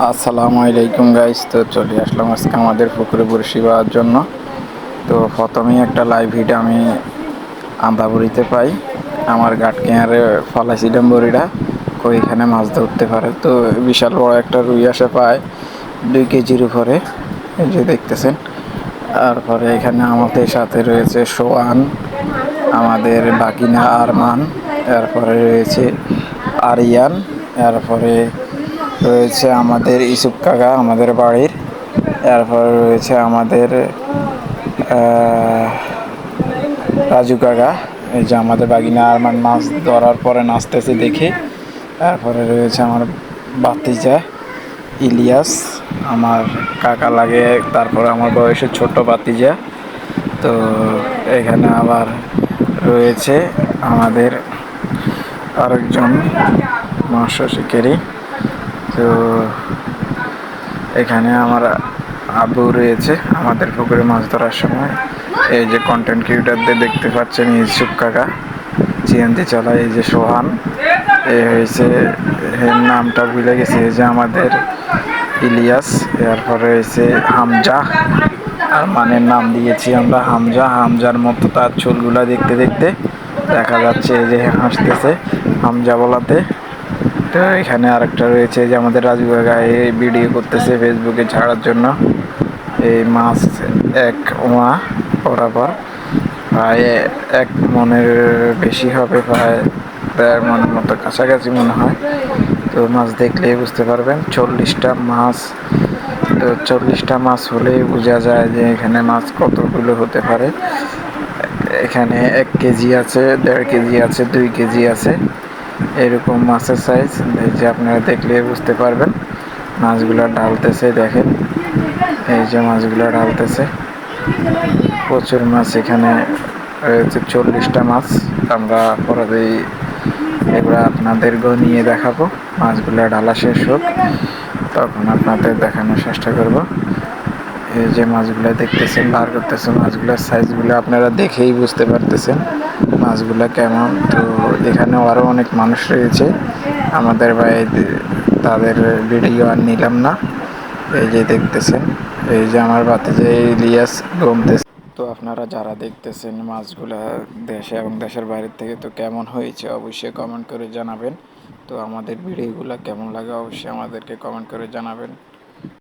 আসসালামু আলাইকুম গাইস। তো চলে আসলাম আজকে আমাদের পুকুরে বড়শি বাওয়ার জন্য। তো প্রথমেই একটা লাইভ ভিডিও আমি আন্দাবুড়িতে পাই, আমার গাট কেয়ারে ফলাইছিলাম বড়িটা কই এখানে মাছ ধরতে পারে। তো বিশাল বড় একটা রুই আসে পায় 2 কেজির উপরে, এই যে দেখতেছেন। তারপরে এখানে আমাদের সাথে রয়েছে সোয়ান, আমাদের বাকিনা আরমান, তারপরে রয়েছে আরিয়ান, তারপরে রয়েছে আমাদের ইসুফ কাকা আমাদের বাড়ির, তারপরে রয়েছে আমাদের রাজু কাকা। এই যে আমাদের বাগিনা আরমান মাছ ধরার পরে নাচতেছে দেখে। তারপরে রয়েছে আমার বাতিজা ইলিয়াস, আমার কাকা লাগে, তারপরে আমার বয়সের ছোট বাতিজা। তো এখানে আবার রয়েছে আমাদের আরেকজন মৎস্য শিকারী। তো এখানে আমার আব্বু রয়েছে আমাদের পুকুরে মাছ ধরার সময়। এই যে কন্টেন্ট ক্রিয়েটারদের দেখতে পাচ্ছেন, ইউসুফ কাকা সিএনজি চালায়, এই যে সোহান, এই হয়েছে এর নামটা ভুলে গেছে, এই যে আমাদের ইলিয়াস, এরপরে হয়েছে হামজা, আর মানের নাম দিয়েছি আমরা হামজা। হামজার মতো তার চুলগুলা দেখতে দেখতে দেখা যাচ্ছে এই যে হাসতেছে হামজা বলাতে। তো এখানে আরেকটা রয়েছে যে আমাদের রাজু কাকা, এই ভিডিও করতেছে ফেসবুকে ছাড়ার জন্য। এই মাছ এক ওয়া বরাবর প্রায় 1 মনের বেশি হবে, প্রায় 1.5 মনের মতো কাছাকাছি মনে হয়। তো মাছ দেখলেই বুঝতে পারবেন 40টা মাছ। তো 40টা মাছ হলেই বোঝা যায় যে এখানে মাছ কতগুলো হতে পারে। এখানে 1 কেজি আছে, 1.5 কেজি আছে, 2 কেজি আছে, এরকম মাছের সাইজ। এই যে আপনারা দেখলে বুঝতে পারবেন। মাছগুলো ঢালতেছে দেখেন, এই যে মাছগুলো ঢালতেছে, প্রচুর মাছ এখানে রয়েছে। 40টা মাছ আমরা পরে এবার আপনাদেরকেও নিয়ে দেখাবো। মাছগুলো ঢালা শেষ হোক, তখন আপনাদের দেখানোর চেষ্টা করব। এই যে মাছগুলো দেখতেছেন বার করতেছে, মাছগুলোর সাইজগুলো আপনারা দেখেই বুঝতে পারতেছেন মাছগুলো কেমন। তো এখানে আরও অনেক মানুষ রয়েছে আমাদের ভাই, তাদের ভিডিও আর নিলাম না। এই যে দেখতেছেন, এই যে আমার ভাতিজা ইলিয়াস ঘুমতেছে। তো আপনারা যারা দেখতেছেন মাছগুলা দেশে এবং দেশের বাইরের থেকে, তো কেমন হয়েছে অবশ্যই কমেন্ট করে জানাবেন। তো আমাদের ভিডিওগুলো কেমন লাগে অবশ্যই আমাদেরকে কমেন্ট করে জানাবেন।